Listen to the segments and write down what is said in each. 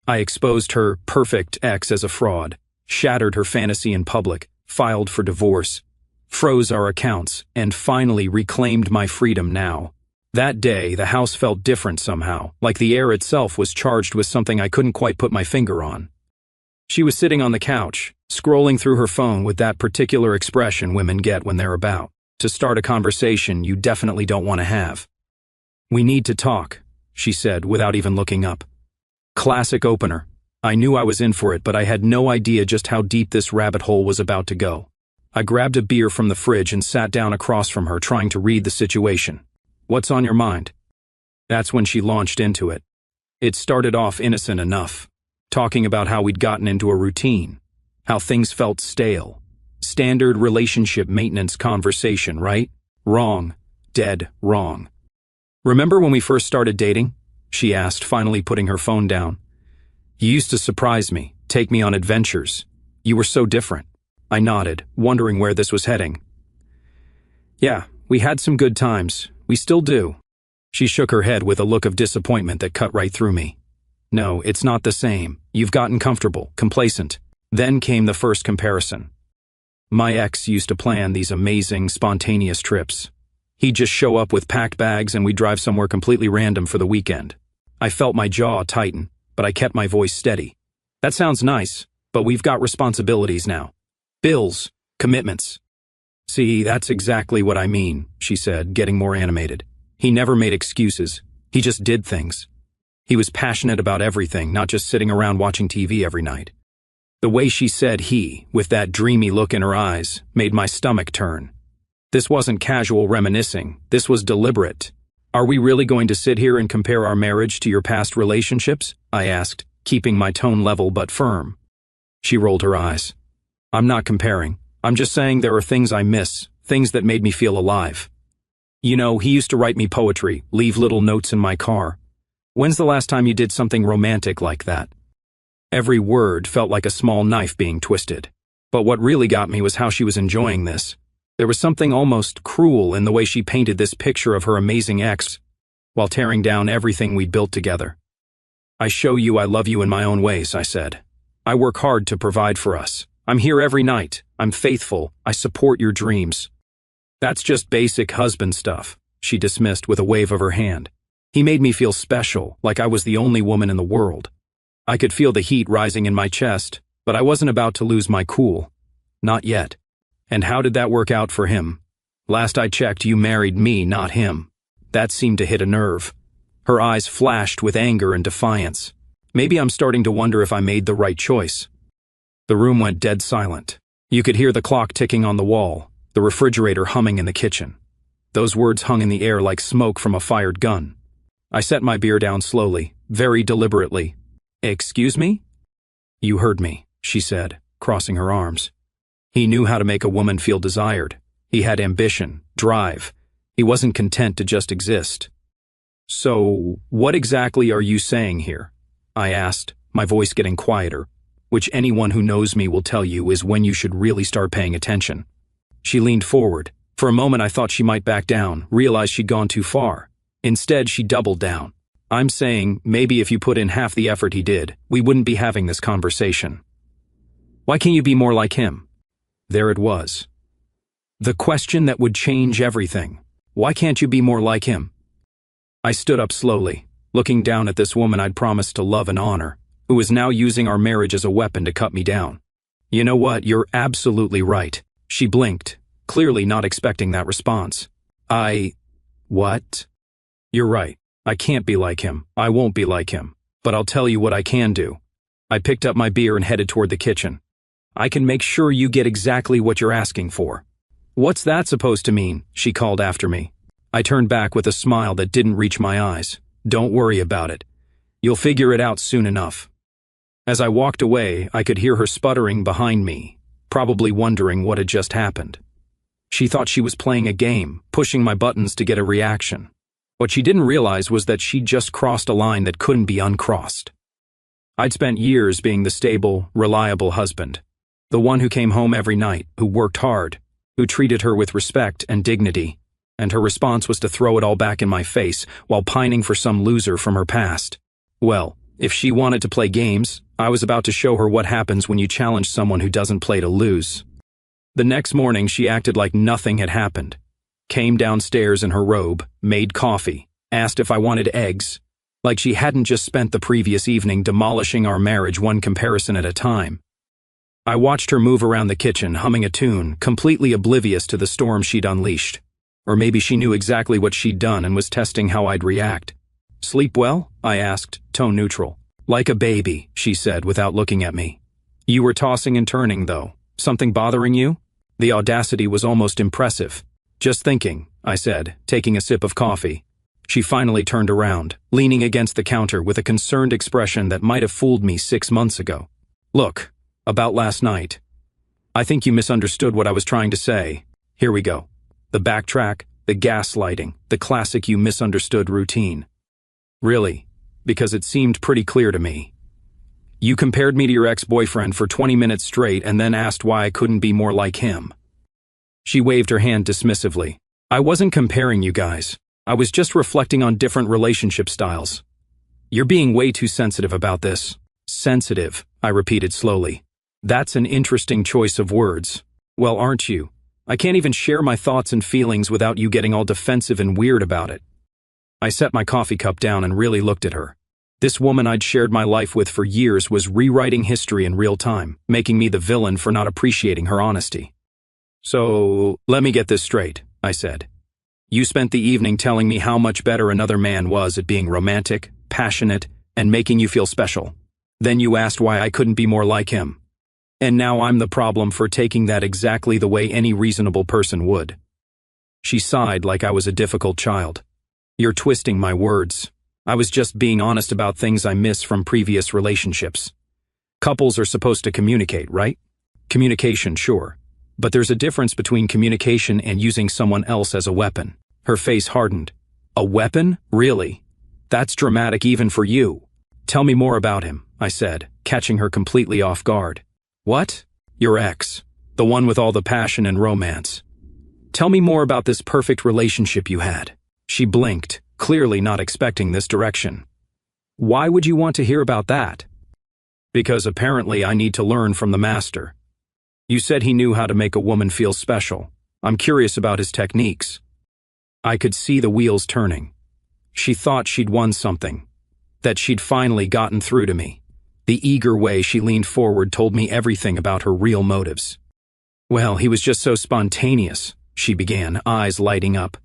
I exposed her perfect ex as a fraud, shattered her fantasy in public, filed for divorce, froze our accounts, and finally reclaimed my freedom now. That day, the house felt different somehow, like the air itself was charged with something I couldn't quite put my finger on. She was sitting on the couch, scrolling through her phone with that particular expression women get when they're about to start a conversation you definitely don't want to have. "We need to talk," she said without even looking up. Classic opener. I knew I was in for it, but I had no idea just how deep this rabbit hole was about to go. I grabbed a beer from the fridge and sat down across from her, trying to read the situation. "What's on your mind?" That's when she launched into it. It started off innocent enough, talking about how we'd gotten into a routine, how things felt stale. Standard relationship maintenance conversation, right? Wrong. Dead wrong. "Remember when we first started dating?" she asked, finally putting her phone down. "You used to surprise me, take me on adventures. You were so different." I nodded, wondering where this was heading. "Yeah, we had some good times. We still do." She shook her head with a look of disappointment that cut right through me. "No, it's not the same. You've gotten comfortable, complacent." Then came the first comparison. My ex used to plan these amazing, spontaneous trips. He'd just show up with packed bags and we'd drive somewhere completely random for the weekend. I felt my jaw tighten, but I kept my voice steady. "That sounds nice, but we've got responsibilities now. Bills, commitments." "See, that's exactly what I mean," she said, getting more animated. "He never made excuses. He just did things. He was passionate about everything, not just sitting around watching TV every night." The way she said he, with that dreamy look in her eyes, made my stomach turn. This wasn't casual reminiscing. This was deliberate. "Are we really going to sit here and compare our marriage to your past relationships?" I asked, keeping my tone level but firm. She rolled her eyes. "I'm not comparing. I'm just saying there are things I miss, things that made me feel alive. You know, he used to write me poetry, leave little notes in my car. When's the last time you did something romantic like that?" Every word felt like a small knife being twisted. But what really got me was how she was enjoying this. There was something almost cruel in the way she painted this picture of her amazing ex, while tearing down everything we'd built together. "I show you I love you in my own ways," I said. "I work hard to provide for us. I'm here every night. I'm faithful. I support your dreams." "That's just basic husband stuff," she dismissed with a wave of her hand. "He made me feel special, like I was the only woman in the world." I could feel the heat rising in my chest, but I wasn't about to lose my cool. Not yet. "And how did that work out for him? Last I checked, you married me, not him." That seemed to hit a nerve. Her eyes flashed with anger and defiance. Maybe I'm starting to wonder if I made the right choice. The room went dead silent. You could hear the clock ticking on the wall, the refrigerator humming in the kitchen. Those words hung in the air like smoke from a fired gun. I set my beer down slowly, very deliberately. "Excuse me?" "You heard me," she said, crossing her arms. He knew how to make a woman feel desired. He had ambition, drive. He wasn't content to just exist. "So, what exactly are you saying here?" I asked, my voice getting quieter, which anyone who knows me will tell you is when you should really start paying attention. She leaned forward. For a moment I thought she might back down, realize she'd gone too far. Instead, she doubled down. "I'm saying, maybe if you put in half the effort he did, we wouldn't be having this conversation. Why can't you be more like him?" There it was. The question that would change everything. Why can't you be more like him? I stood up slowly, looking down at this woman I'd promised to love and honor, who was now using our marriage as a weapon to cut me down. "You know what, you're absolutely right." She blinked, clearly not expecting that response. What? "You're right. I can't be like him. I won't be like him. But I'll tell you what I can do." I picked up my beer and headed toward the kitchen. "I can make sure you get exactly what you're asking for." "What's that supposed to mean?" she called after me. I turned back with a smile that didn't reach my eyes. "Don't worry about it. You'll figure it out soon enough." As I walked away, I could hear her sputtering behind me, probably wondering what had just happened. She thought she was playing a game, pushing my buttons to get a reaction. What she didn't realize was that she'd just crossed a line that couldn't be uncrossed. I'd spent years being the stable, reliable husband, the one who came home every night, who worked hard, who treated her with respect and dignity, and her response was to throw it all back in my face while pining for some loser from her past. Well, If she wanted to play games, I was about to show her what happens when you challenge someone who doesn't play to lose. The next morning, she acted like nothing had happened. Came downstairs in her robe, made coffee, asked if I wanted eggs, like she hadn't just spent the previous evening demolishing our marriage one comparison at a time. I watched her move around the kitchen, humming a tune, completely oblivious to the storm she'd unleashed. Or maybe she knew exactly what she'd done and was testing how I'd react. "Sleep well?" I asked, tone neutral. "Like a baby," she said without looking at me. "You were tossing and turning, though. Something bothering you?" The audacity was almost impressive. "Just thinking," I said, taking a sip of coffee. She finally turned around, leaning against the counter with a concerned expression that might have fooled me 6 months ago. "Look, about last night. I think you misunderstood what I was trying to say. Here we go. The backtrack, the gaslighting, the classic you misunderstood routine." "Really? Because it seemed pretty clear to me. You compared me to your ex-boyfriend for 20 minutes straight and then asked why I couldn't be more like him." She waved her hand dismissively. "I wasn't comparing you guys. I was just reflecting on different relationship styles. You're being way too sensitive about this." "Sensitive," I repeated slowly. "That's an interesting choice of words. Well, aren't you? I can't even share my thoughts and feelings without you getting all defensive and weird about it." I set my coffee cup down and really looked at her. This woman I'd shared my life with for years was rewriting history in real time, making me the villain for not appreciating her honesty. "So, let me get this straight," I said. "You spent the evening telling me how much better another man was at being romantic, passionate, and making you feel special. Then you asked why I couldn't be more like him. And now I'm the problem for taking that exactly the way any reasonable person would." She sighed like I was a difficult child. "You're twisting my words. I was just being honest about things I miss from previous relationships. Couples are supposed to communicate, right? Communication, sure. But there's a difference between communication and using someone else as a weapon." Her face hardened. "A weapon? Really? That's dramatic even for you." "Tell me more about him," I said, catching her completely off guard. "What?" "Your ex. The one with all the passion and romance. Tell me more about this perfect relationship you had." She blinked, clearly not expecting this direction. "Why would you want to hear about that?" "Because apparently I need to learn from the master. You said he knew how to make a woman feel special. I'm curious about his techniques." I could see the wheels turning. She thought she'd won something, that she'd finally gotten through to me. The eager way she leaned forward told me everything about her real motives. "Well, he was just so spontaneous," she began, eyes lighting up.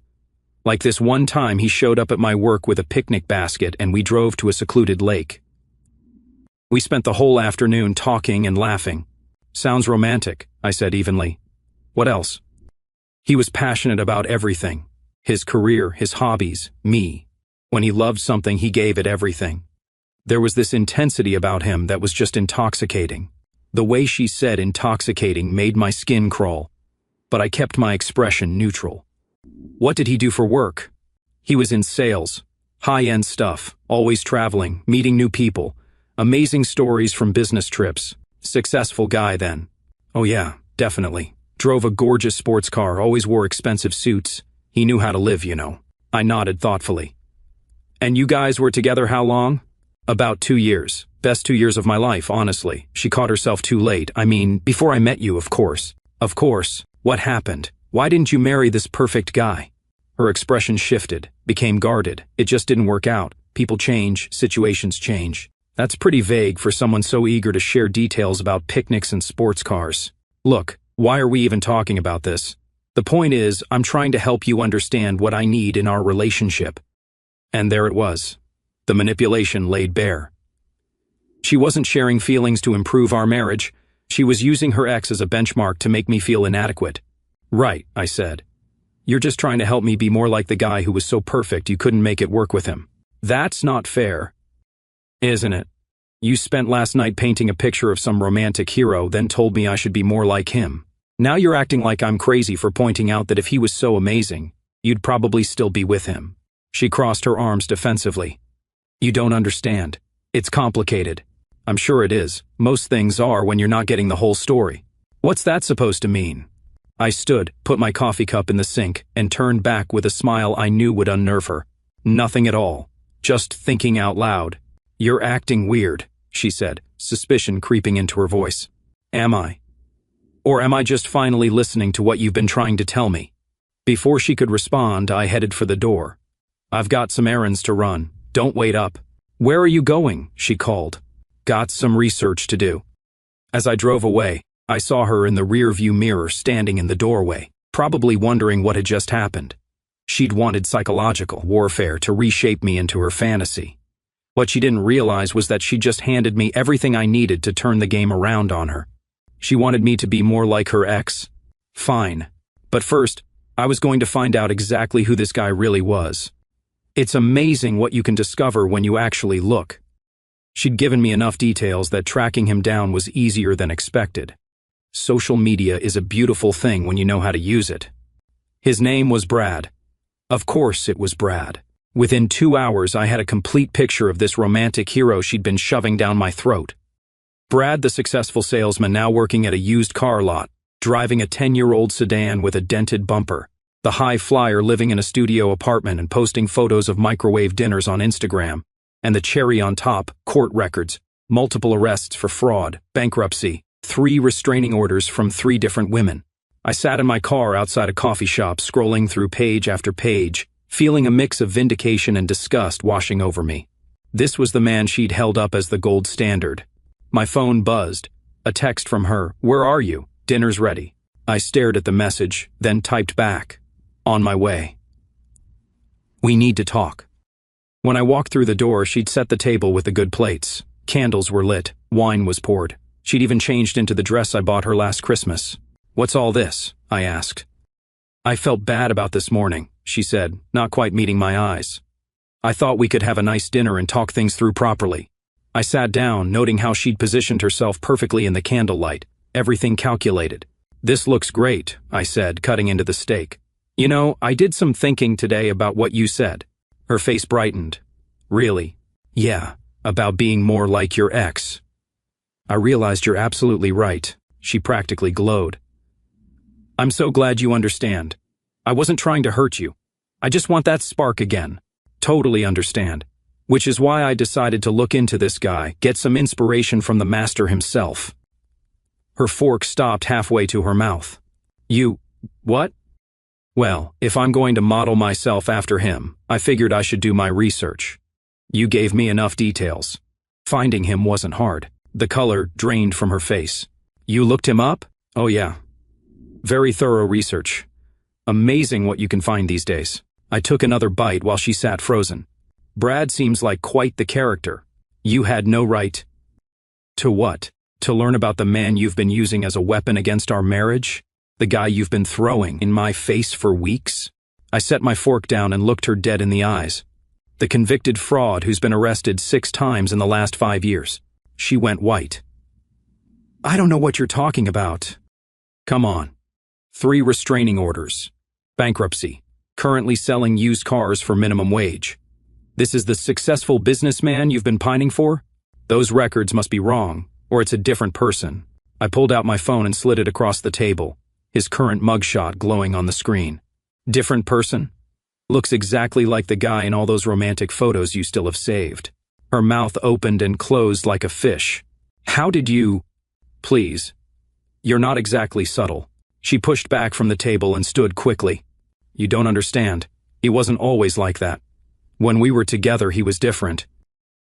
"Like this one time he showed up at my work with a picnic basket and we drove to a secluded lake. We spent the whole afternoon talking and laughing." "Sounds romantic," I said evenly. "What else?" "He was passionate about everything. His career, his hobbies, me. When he loved something, he gave it everything. There was this intensity about him that was just intoxicating." The way she said intoxicating made my skin crawl, but I kept my expression neutral. "What did he do for work?" "He was in sales. High-end stuff, always traveling, meeting new people. Amazing stories from business trips. Successful guy then." "Oh yeah, definitely. Drove a gorgeous sports car, always wore expensive suits. He knew how to live, you know." I nodded thoughtfully. "And you guys were together how long?" "About 2 years. Best 2 years of my life, honestly." She caught herself too late. "I mean, before I met you, of course." "Of course. What happened? Why didn't you marry this perfect guy?" Her expression shifted, became guarded. "It just didn't work out. People change, situations change." That's pretty vague for someone so eager to share details about picnics and sports cars. "Look, why are we even talking about this? The point is, I'm trying to help you understand what I need in our relationship." And there it was. The manipulation laid bare. She wasn't sharing feelings to improve our marriage. She was using her ex as a benchmark to make me feel inadequate. "Right," I said. "You're just trying to help me be more like the guy who was so perfect you couldn't make it work with him." "That's not fair." "Isn't it? You spent last night painting a picture of some romantic hero, then told me I should be more like him. Now you're acting like I'm crazy for pointing out that if he was so amazing, you'd probably still be with him." She crossed her arms defensively. "You don't understand. It's complicated." "I'm sure it is. Most things are when you're not getting the whole story." "What's that supposed to mean?" I stood, put my coffee cup in the sink, and turned back with a smile I knew would unnerve her. "Nothing at all. Just thinking out loud." You're acting weird, she said, suspicion creeping into her voice. Am I? Or am I just finally listening to what you've been trying to tell me? Before she could respond, I headed for the door. I've got some errands to run. Don't wait up. Where are you going? She called. Got some research to do. As I drove away, I saw her in the rear-view mirror standing in the doorway, probably wondering what had just happened. She'd wanted psychological warfare to reshape me into her fantasy. What she didn't realize was that she just handed me everything I needed to turn the game around on her. She wanted me to be more like her ex. Fine. But first, I was going to find out exactly who this guy really was. It's amazing what you can discover when you actually look. She'd given me enough details that tracking him down was easier than expected. Social media is a beautiful thing when you know how to use it. His name was Brad. Of course it was Brad. Within 2 hours, I had a complete picture of this romantic hero she'd been shoving down my throat. Brad, the successful salesman now working at a used car lot, driving a 10-year-old sedan with a dented bumper. The high flyer living in a studio apartment and posting photos of microwave dinners on Instagram. And the cherry on top, court records, multiple arrests for fraud, bankruptcy, 3 restraining orders from 3 different women. I sat in my car outside a coffee shop scrolling through page after page, feeling a mix of vindication and disgust washing over me. This was the man she'd held up as the gold standard. My phone buzzed. A text from her, "Where are you? Dinner's ready." I stared at the message, then typed back, "On my way." "We need to talk." When I walked through the door, she'd set the table with the good plates. Candles were lit, wine was poured. She'd even changed into the dress I bought her last Christmas. "What's all this?" I asked. "I felt bad about this morning," she said, not quite meeting my eyes. "I thought we could have a nice dinner and talk things through properly." I sat down, noting how she'd positioned herself perfectly in the candlelight, everything calculated. "This looks great," I said, cutting into the steak. "You know, I did some thinking today about what you said." Her face brightened. "Really?" "Yeah, about being more like your ex." "I realized you're absolutely right." She practically glowed. "I'm so glad you understand. I wasn't trying to hurt you. I just want that spark again. Totally understand. Which is why I decided to look into this guy, get some inspiration from the master himself." Her fork stopped halfway to her mouth. "You, what?" "Well, if I'm going to model myself after him, I figured I should do my research. You gave me enough details. Finding him wasn't hard." The color drained from her face. "You looked him up?" "Oh yeah. Very thorough research. Amazing what you can find these days." I took another bite while she sat frozen. "Brad seems like quite the character. You had no right." "To what? To learn about the man you've been using as a weapon against our marriage? The guy you've been throwing in my face for weeks?" I set my fork down and looked her dead in the eyes. "The convicted fraud who's been arrested 6 times in the last 5 years. She went white. "I don't know what you're talking about." "Come on. 3 restraining orders. Bankruptcy. Currently selling used cars for minimum wage. This is the successful businessman you've been pining for? Those records must be wrong, or it's a different person." I pulled out my phone and slid it across the table, his current mugshot glowing on the screen. "Different person? Looks exactly like the guy in all those romantic photos you still have saved." Her mouth opened and closed like a fish. "How did you—" "Please. You're not exactly subtle." She pushed back from the table and stood quickly. "You don't understand. He wasn't always like that. When we were together, he was different."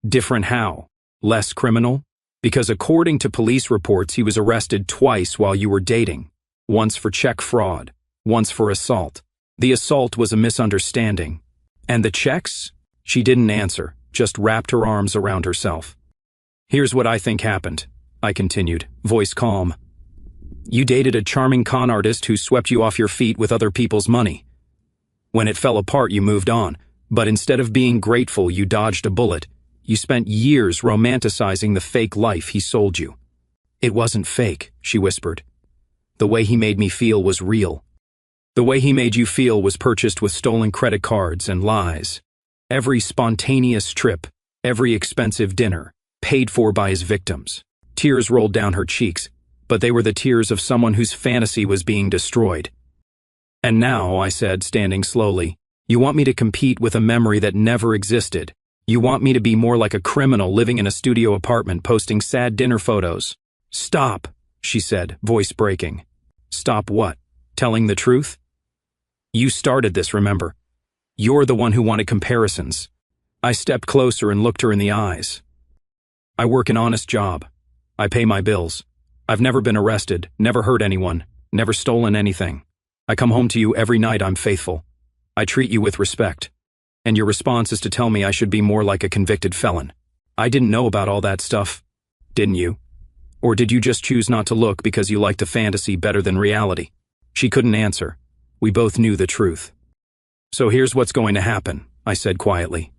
"Different how? Less criminal?" "Because according to police reports, he was arrested twice while you were dating. Once for check fraud, once for assault. The assault was a misunderstanding. And the checks?" She didn't answer, just wrapped her arms around herself. "Here's what I think happened," I continued, voice calm. "You dated a charming con artist who swept you off your feet with other people's money. When it fell apart, you moved on, but instead of being grateful, you dodged a bullet. You spent years romanticizing the fake life he sold you." "It wasn't fake," she whispered. "The way he made me feel was real. The way he made you feel was purchased with stolen credit cards and lies. Every spontaneous trip, every expensive dinner, paid for by his victims." Tears rolled down her cheeks, but they were the tears of someone whose fantasy was being destroyed. "And now," I said, standing slowly, "you want me to compete with a memory that never existed. You want me to be more like a criminal living in a studio apartment posting sad dinner photos. Stop, she said, voice breaking. Stop what? Telling the truth? You started this, remember? You're the one who wanted comparisons. I stepped closer and looked her in the eyes. I work an honest job. I pay my bills. I've never been arrested, never hurt anyone, never stolen anything. I come home to you every night. I'm faithful. I treat you with respect. And your response is to tell me I should be more like a convicted felon. I didn't know about all that stuff, didn't you? Or did you just choose not to look because you liked a fantasy better than reality? She couldn't answer. We both knew the truth. So here's what's going to happen, I said quietly.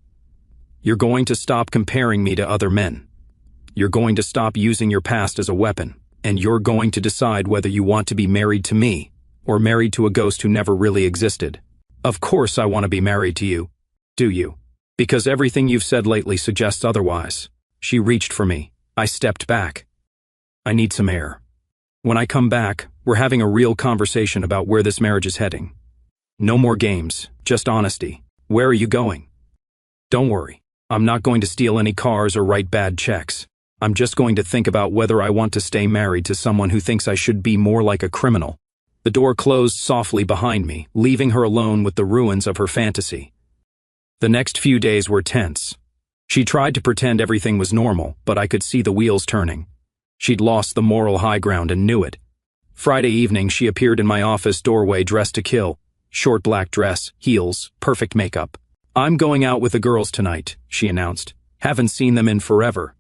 You're going to stop comparing me to other men. You're going to stop using your past as a weapon, and you're going to decide whether you want to be married to me or married to a ghost who never really existed. Of course I want to be married to you. Do you? Because everything you've said lately suggests otherwise. She reached for me. I stepped back. I need some air. When I come back, we're having a real conversation about where this marriage is heading. No more games, just honesty. Where are you going? Don't worry. I'm not going to steal any cars or write bad checks. I'm just going to think about whether I want to stay married to someone who thinks I should be more like a criminal. The door closed softly behind me, leaving her alone with the ruins of her fantasy. The next few days were tense. She tried to pretend everything was normal, but I could see the wheels turning. She'd lost the moral high ground and knew it. Friday evening, she appeared in my office doorway dressed to kill. Short black dress, heels, perfect makeup. I'm going out with the girls tonight, she announced. Haven't seen them in forever.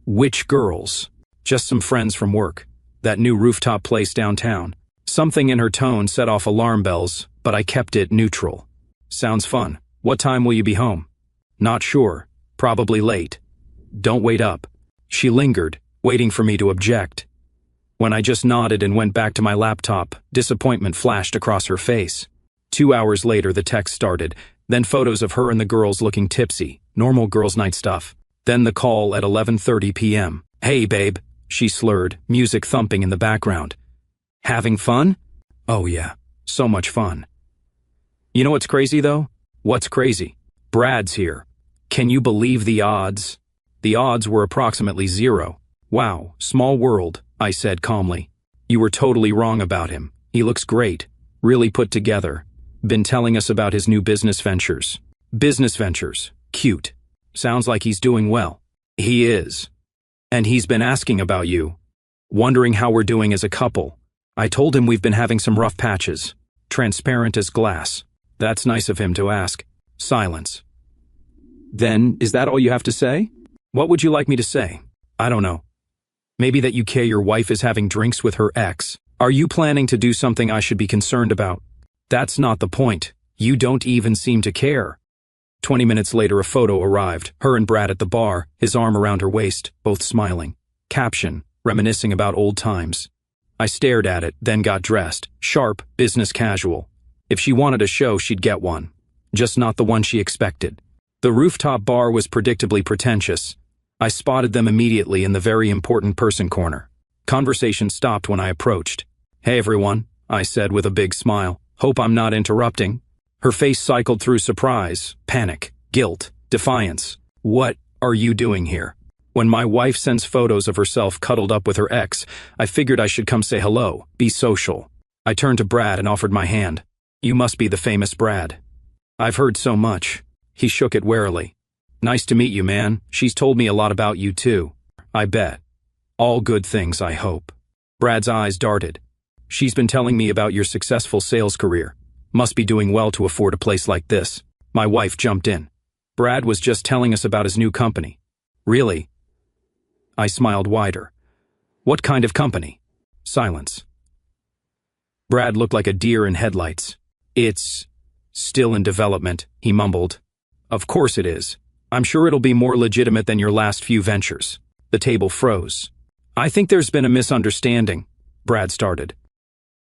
Which girls? Just some friends from work. That new rooftop place downtown. Something in her tone set off alarm bells, but I kept it neutral. Sounds fun. What time will you be home? Not sure. Probably late. Don't wait up. She lingered, waiting for me to object. When I just nodded and went back to my laptop, disappointment flashed across her face. 2 hours later, the text started, then photos of her and the girls looking tipsy, normal girls' night stuff. Then the call at 11:30 p.m. Hey, babe, she slurred, music thumping in the background. Having fun? Oh yeah, so much fun. You know what's crazy though? What's crazy? Brad's here. Can you believe the odds? The odds were approximately 0. Wow, small world, I said calmly. You were totally wrong about him. He looks great. Really put together. Been telling us about his new business ventures. Business ventures. Cute. Sounds like he's doing well. He is. And he's been asking about you. Wondering how we're doing as a couple. I told him we've been having some rough patches. Transparent as glass. That's nice of him to ask. Silence. Then, is that all you have to say? What would you like me to say? I don't know. Maybe that you care your wife is having drinks with her ex. Are you planning to do something I should be concerned about? That's not the point. You don't even seem to care. 20 minutes later, a photo arrived. Her and Brad at the bar, his arm around her waist, both smiling. Caption, reminiscing about old times. I stared at it, then got dressed. Sharp, business casual. If she wanted a show, she'd get one. Just not the one she expected. The rooftop bar was predictably pretentious. I spotted them immediately in the very important person corner. Conversation stopped when I approached. Hey everyone, I said with a big smile. Hope I'm not interrupting. Her face cycled through surprise, panic, guilt, defiance. What are you doing here? When my wife sends photos of herself cuddled up with her ex, I figured I should come say hello, be social. I turned to Brad and offered my hand. You must be the famous Brad. I've heard so much. He shook it warily. Nice to meet you, man. She's told me a lot about you too. I bet. All good things, I hope. Brad's eyes darted. She's been telling me about your successful sales career. Must be doing well to afford a place like this. My wife jumped in. Brad was just telling us about his new company. Really? I smiled wider. What kind of company? Silence. Brad looked like a deer in headlights. It's still in development, he mumbled. Of course it is. I'm sure it'll be more legitimate than your last few ventures. The table froze. I think there's been a misunderstanding, Brad started.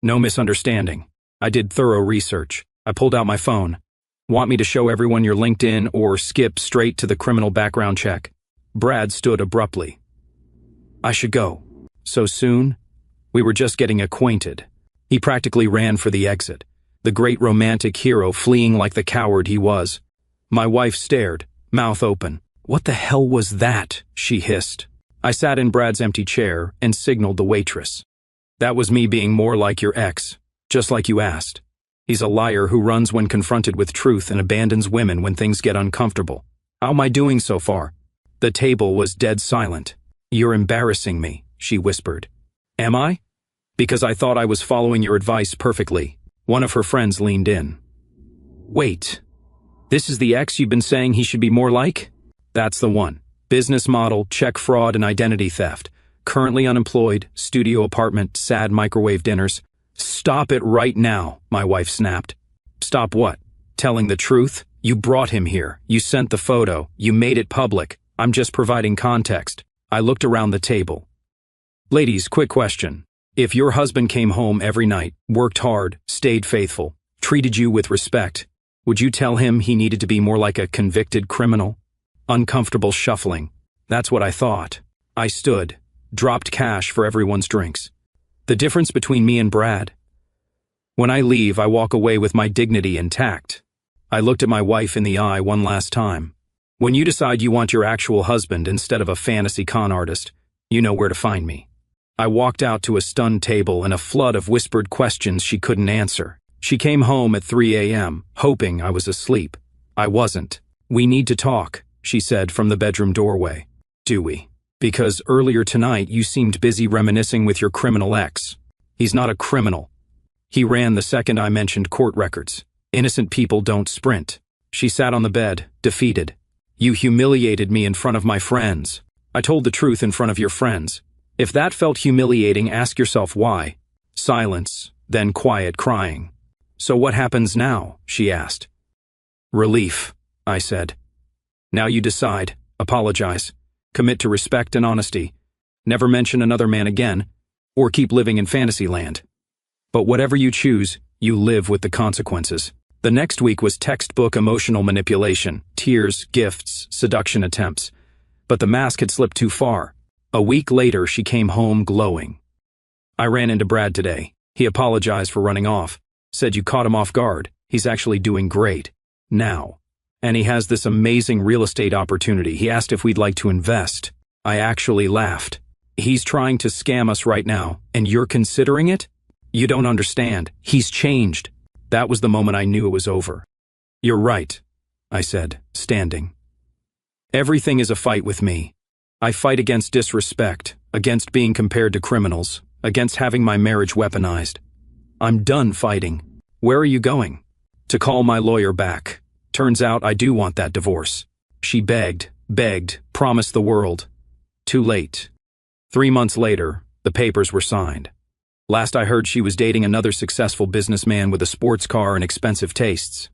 No misunderstanding. I did thorough research. I pulled out my phone. Want me to show everyone your LinkedIn or skip straight to the criminal background check? Brad stood abruptly. I should go. So soon? We were just getting acquainted. He practically ran for the exit. The great romantic hero fleeing like the coward he was. My wife stared, mouth open. "What the hell was that?" she hissed. I sat in Brad's empty chair and signaled the waitress. "That was me being more like your ex, just like you asked. He's a liar who runs when confronted with truth and abandons women when things get uncomfortable. How am I doing so far?" The table was dead silent. "You're embarrassing me," she whispered. "Am I? Because I thought I was following your advice perfectly." One of her friends leaned in. "Wait, this is the ex you've been saying he should be more like?" "That's the one. Business model, check fraud and identity theft. Currently unemployed, studio apartment, sad microwave dinners." "Stop it right now," my wife snapped. "Stop what? Telling the truth? You brought him here. You sent the photo. You made it public. I'm just providing context." I looked around the table. "Ladies, quick question. If your husband came home every night, worked hard, stayed faithful, treated you with respect, would you tell him he needed to be more like a convicted criminal?" Uncomfortable shuffling. That's what I thought. I stood, dropped cash for everyone's drinks. The difference between me and Brad? When I leave, I walk away with my dignity intact. I looked at my wife in the eye one last time. When you decide you want your actual husband instead of a fantasy con artist, you know where to find me. I walked out to a stunned table and a flood of whispered questions she couldn't answer. She came home at 3 a.m., hoping I was asleep. I wasn't. "We need to talk," she said from the bedroom doorway. "Do we? Because earlier tonight you seemed busy reminiscing with your criminal ex." "He's not a criminal. He ran the second I mentioned court records. Innocent people don't sprint." She sat on the bed, defeated. "You humiliated me in front of my friends." "I told the truth in front of your friends. If that felt humiliating, ask yourself why." Silence, then quiet crying. "So what happens now?" she asked. "Relief," I said. "Now you decide. Apologize. Commit to respect and honesty. Never mention another man again, or keep living in fantasy land. But whatever you choose, you live with the consequences." The next week was textbook emotional manipulation, tears, gifts, seduction attempts. But the mask had slipped too far. A week later, she came home glowing. "I ran into Brad today. He apologized for running off. Said you caught him off guard. He's actually doing great now. And he has this amazing real estate opportunity. He asked if we'd like to invest." I actually laughed. "He's trying to scam us right now, and you're considering it? You don't understand. He's changed." That was the moment I knew it was over. "You're right," I said, standing. "Everything is a fight with me. I fight against disrespect, against being compared to criminals, against having my marriage weaponized. I'm done fighting." "Where are you going?" "To call my lawyer back. Turns out I do want that divorce." She begged, promised the world. Too late. 3 months later, the papers were signed. Last I heard, she was dating another successful businessman with a sports car and expensive tastes.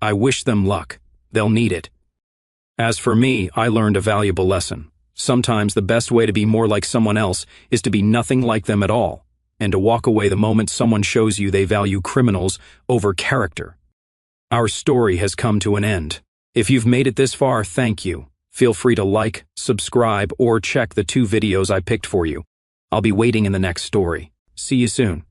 I wish them luck. They'll need it. As for me, I learned a valuable lesson. Sometimes the best way to be more like someone else is to be nothing like them at all, and to walk away the moment someone shows you they value criminals over character. Our story has come to an end. If you've made it this far, thank you. Feel free to like, subscribe, or check the 2 videos I picked for you. I'll be waiting in the next story. See you soon.